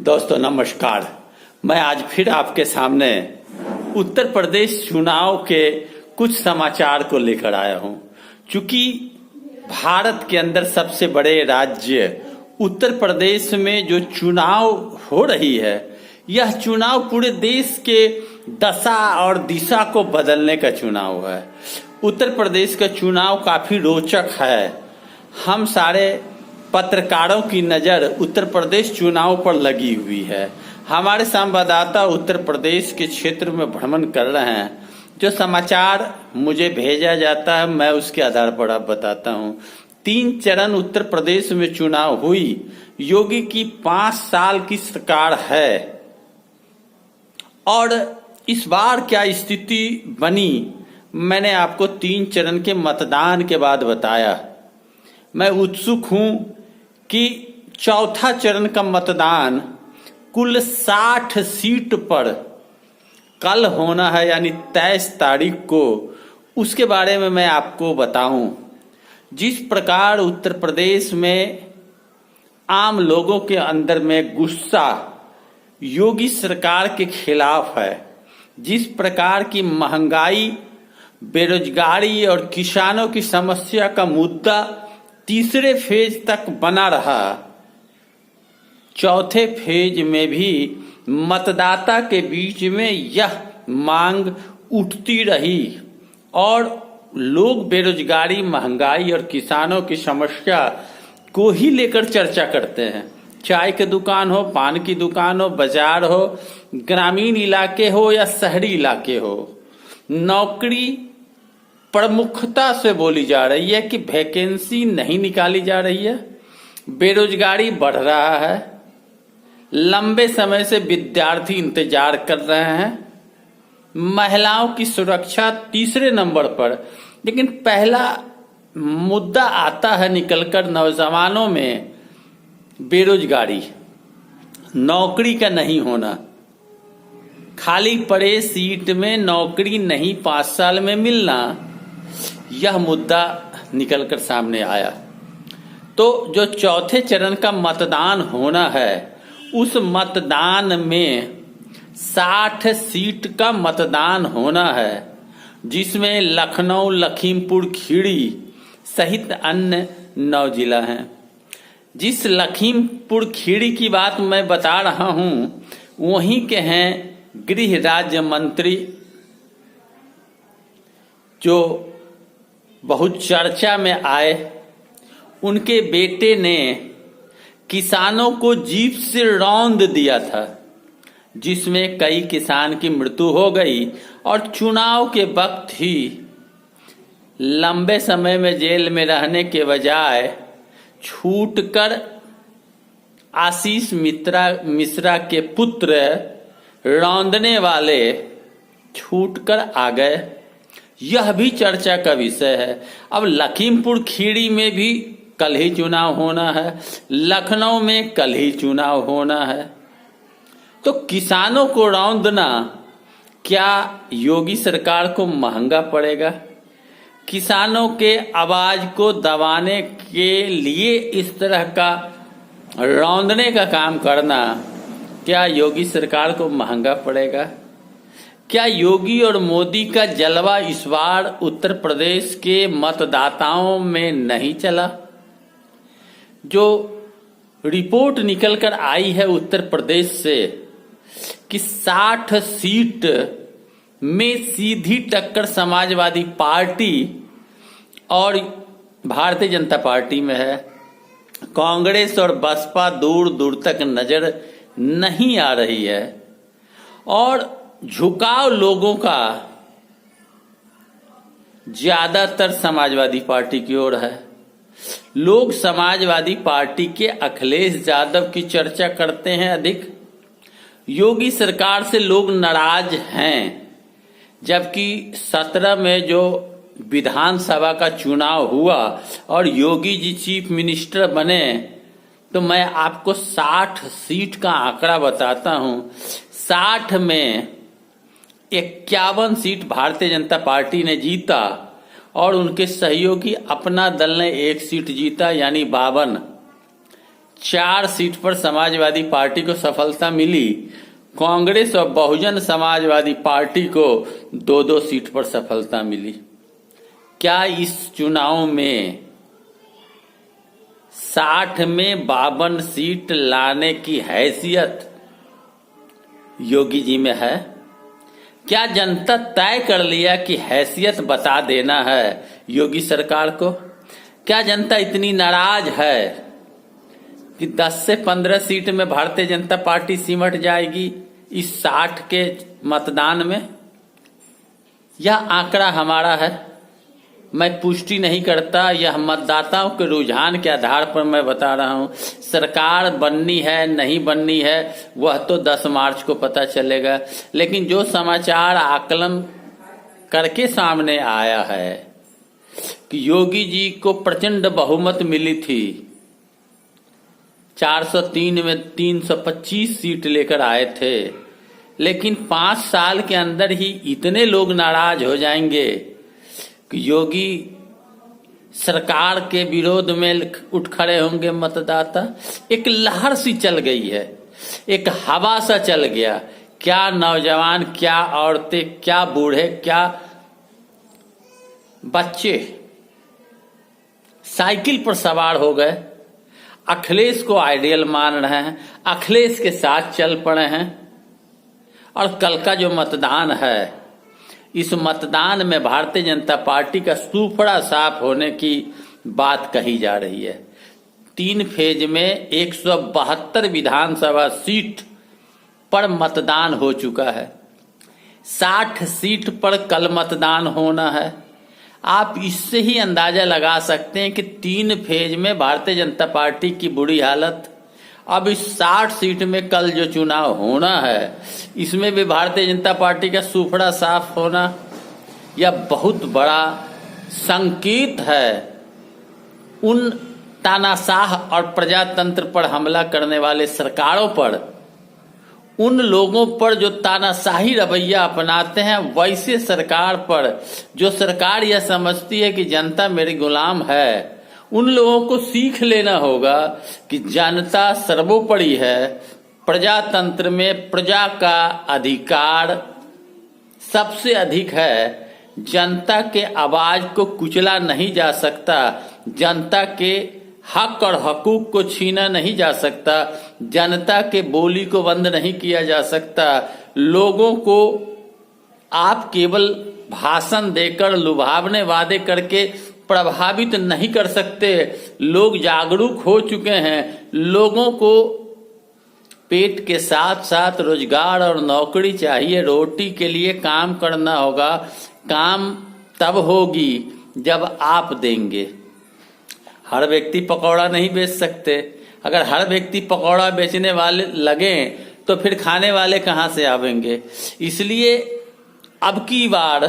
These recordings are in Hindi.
दोस्तों नमस्कार। मैं आज फिर आपके सामने उत्तर प्रदेश चुनाव के कुछ समाचार को लेकर आया हूं। चूंकि भारत के अंदर सबसे बड़े राज्य उत्तर प्रदेश में जो चुनाव हो रही है, यह चुनाव पूरे देश के दशा और दिशा को बदलने का चुनाव है। उत्तर प्रदेश का चुनाव काफी रोचक है। हम सारे पत्रकारों की नज़र उत्तर प्रदेश चुनाव पर लगी हुई है। हमारे संवाददाता उत्तर प्रदेश के क्षेत्र में भ्रमण कर रहे हैं। जो समाचार मुझे भेजा जाता है मैं उसके आधार पर आप बताता हूँ। 3 चरण उत्तर प्रदेश में चुनाव हुई। योगी की 5 साल की सरकार है और इस बार क्या स्थिति बनी, मैंने आपको 3 चरण के मतदान के बाद बताया। मैं उत्सुक हूं कि चौथा चरण का मतदान कुल 60 सीट पर कल होना है, यानी 23 तारीख को। उसके बारे में मैं आपको बताऊं। जिस प्रकार उत्तर प्रदेश में आम लोगों के अंदर में गुस्सा योगी सरकार के खिलाफ है, जिस प्रकार की महंगाई, बेरोजगारी और किसानों की समस्या का मुद्दा तीसरे फेज तक बना रहा, चौथे फेज में भी मतदाता के बीच में यह मांग उठती रही और लोग बेरोजगारी, महंगाई और किसानों की समस्या को ही लेकर चर्चा करते हैं। चाय की दुकान हो, पान की दुकान हो, बाजार हो, ग्रामीण इलाके हो या शहरी इलाके हो, नौकरी प्रमुखता से बोली जा रही है कि वैकेंसी नहीं निकाली जा रही है। बेरोजगारी बढ़ रहा है। लंबे समय से विद्यार्थी इंतजार कर रहे हैं। महिलाओं की सुरक्षा तीसरे नंबर पर, लेकिन पहला मुद्दा आता है निकलकर नौजवानों में बेरोजगारी, नौकरी का नहीं होना, खाली पड़े सीट में नौकरी नहीं 5 साल में मिलना, यह मुद्दा निकलकर सामने आया। तो जो चौथे चरण का मतदान होना है, उस मतदान में 60 सीट का मतदान होना है, जिसमें लखनऊ, लखीमपुर खीरी सहित अन्य 9 जिला हैं। जिस लखीमपुर खीरी की बात मैं बता रहा हूं, वहीं के हैं गृह राज्य मंत्री, जो बहुत चर्चा में आए। उनके बेटे ने किसानों को जीप से रौंद दिया था, जिसमें कई किसान की मृत्यु हो गई और चुनाव के वक्त ही लंबे समय में जेल में रहने के बजाय छूटकर आशीष मिश्रा के पुत्र रौंदने वाले छूटकर आ गए। यह भी चर्चा का विषय है। अब लखीमपुर खीरी में भी कल ही चुनाव होना है, लखनऊ में कल ही चुनाव होना है। तो किसानों को रौंदना क्या योगी सरकार को महंगा पड़ेगा? किसानों के आवाज को दबाने के लिए इस तरह का रौंदने का काम करना क्या योगी सरकार को महंगा पड़ेगा? क्या योगी और मोदी का जलवा इस बार उत्तर प्रदेश के मतदाताओं में नहीं चला? जो रिपोर्ट निकलकर आई है उत्तर प्रदेश से कि 60 सीट में सीधी टक्कर समाजवादी पार्टी और भारतीय जनता पार्टी में है। कांग्रेस और बसपा दूर दूर तक नजर नहीं आ रही है और झुकाव लोगों का ज्यादातर समाजवादी पार्टी की ओर है। लोग समाजवादी पार्टी के अखिलेश यादव की चर्चा करते हैं अधिक। योगी सरकार से लोग नाराज हैं, जबकि 17 में जो विधानसभा का चुनाव हुआ और योगी जी चीफ मिनिस्टर बने, तो मैं आपको 60 सीट का आंकड़ा बताता हूं। 60 में 51 सीट भारतीय जनता पार्टी ने जीता और उनके सहयोगी अपना दल ने 1 सीट जीता, यानी 52। 4 सीट पर समाजवादी पार्टी को सफलता मिली। कांग्रेस और बहुजन समाजवादी पार्टी को 2-2 सीट पर सफलता मिली। क्या इस चुनाव में 60 में 52 सीट लाने की हैसियत योगी जी में है? क्या जनता तय कर लिया कि हैसियत बता देना है योगी सरकार को? क्या जनता इतनी नाराज है कि 10 से 15 सीट में भारतीय जनता पार्टी सिमट जाएगी इस 60 के मतदान में? यह आंकड़ा हमारा है, मैं पुष्टि नहीं करता, यह मतदाताओं के रुझान के आधार पर मैं बता रहा हूं। सरकार बननी है नहीं बननी है वह तो 10 मार्च को पता चलेगा, लेकिन जो समाचार आकलन करके सामने आया है कि योगी जी को प्रचंड बहुमत मिली थी, 403 में 325 सीट लेकर आए थे, लेकिन 5 साल के अंदर ही इतने लोग नाराज हो जाएंगे कि योगी सरकार के विरोध में उठ खड़े होंगे मतदाता। एक लहर सी चल गई है, एक हवा सा चल गया। क्या नौजवान, क्या औरतें, क्या बूढ़े, क्या बच्चे साइकिल पर सवार हो गए, अखिलेश को आइडियल मान रहे हैं, अखिलेश के साथ चल पड़े हैं। और कल का जो मतदान है, इस मतदान में भारतीय जनता पार्टी का सूफड़ा साफ होने की बात कही जा रही है। 3 फेज में 172 विधानसभा सीट पर मतदान हो चुका है, 60 सीट पर कल मतदान होना है। आप इससे ही अंदाजा लगा सकते हैं कि 3 फेज में भारतीय जनता पार्टी की बुरी हालत। अब इस 60 सीट में कल जो चुनाव होना है, इसमें भी भारतीय जनता पार्टी का सूफड़ा साफ होना, यह बहुत बड़ा संकेत है उन तानाशाह और प्रजातंत्र पर हमला करने वाले सरकारों पर, उन लोगों पर जो तानाशाही रवैया अपनाते हैं वैसे सरकार पर, जो सरकार यह समझती है कि जनता मेरी गुलाम है। उन लोगों को सीख लेना होगा कि जनता सर्वोपरि है, प्रजातंत्र में प्रजा का अधिकार सबसे अधिक है, जनता के आवाज को कुचला नहीं जा सकता, जनता के हक और हकूक को छीना नहीं जा सकता, जनता के बोली को बंद नहीं किया जा सकता। लोगों को आप केवल भाषण देकर, लुभावने वादे करके प्रभावित नहीं कर सकते। लोग जागरूक हो चुके हैं, लोगों को पेट के साथ साथ रोजगार और नौकरी चाहिए, रोटी के लिए काम करना होगा। काम तब होगी जब आप देंगे। हर व्यक्ति पकौड़ा नहीं बेच सकते। अगर हर व्यक्ति पकौड़ा बेचने वाले लगे तो फिर खाने वाले कहां से आवेंगे। इसलिए अब की बार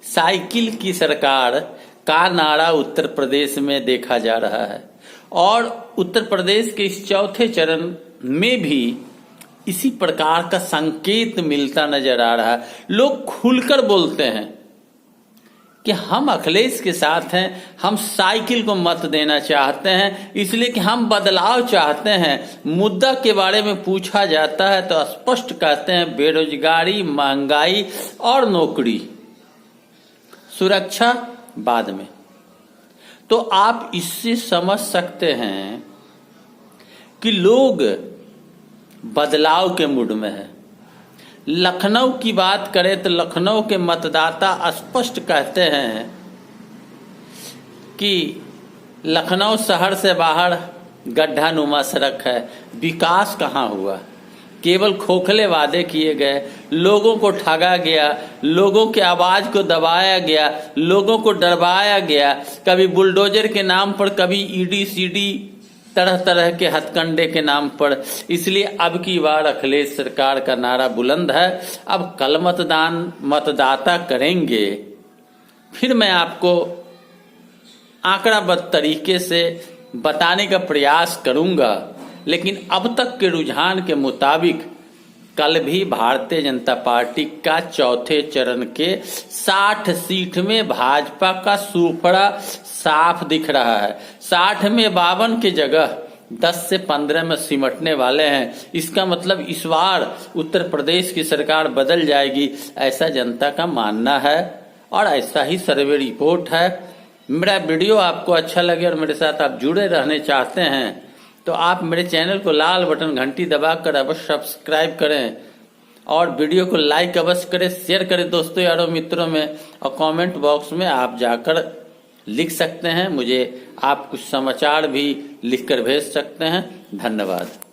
साइकिल की सरकार का नारा उत्तर प्रदेश में देखा जा रहा है और उत्तर प्रदेश के इस चौथे चरण में भी इसी प्रकार का संकेत मिलता नजर आ रहा है। लोग खुलकर बोलते हैं कि हम अखिलेश के साथ हैं, हम साइकिल को मत देना चाहते हैं, इसलिए कि हम बदलाव चाहते हैं। मुद्दा के बारे में पूछा जाता है तो स्पष्ट कहते हैं बेरोजगारी, महंगाई और नौकरी, सुरक्षा बाद में। तो आप इससे समझ सकते हैं कि लोग बदलाव के मूड में है। लखनऊ की बात करें तो लखनऊ के मतदाता स्पष्ट कहते हैं कि लखनऊ शहर से बाहर गड्ढानुमा सड़क है, विकास कहाँ हुआ। केवल खोखले वादे किए गए, लोगों को ठगा गया, लोगों के आवाज को दबाया गया, लोगों को डरवाया गया, कभी बुलडोजर के नाम पर, कभी ईडी सीडी, तरह तरह के हथकंडे के नाम पर। इसलिए अब की बार अखिलेश सरकार का नारा बुलंद है। अब कल मतदाता करेंगे, फिर मैं आपको आंकड़ाबद्ध तरीके से बताने का प्रयास करूंगा। लेकिन अब तक के रुझान के मुताबिक कल भी भारतीय जनता पार्टी का चौथे चरण के 60 सीट में भाजपा का सूफड़ा साफ दिख रहा है। 60 में 52 की जगह 10 से 15 में सिमटने वाले हैं। इसका मतलब इस बार उत्तर प्रदेश की सरकार बदल जाएगी, ऐसा जनता का मानना है और ऐसा ही सर्वे रिपोर्ट है। मेरा वीडियो आपको अच्छा लगे और मेरे साथ आप जुड़े रहने चाहते हैं तो आप मेरे चैनल को लाल बटन घंटी दबाकर अवश्य सब्सक्राइब करें और वीडियो को लाइक अवश्य करें, शेयर करें दोस्तों यारों मित्रों में, और कमेंट बॉक्स में आप जाकर लिख सकते हैं। मुझे आप कुछ समाचार भी लिखकर भेज सकते हैं। धन्यवाद।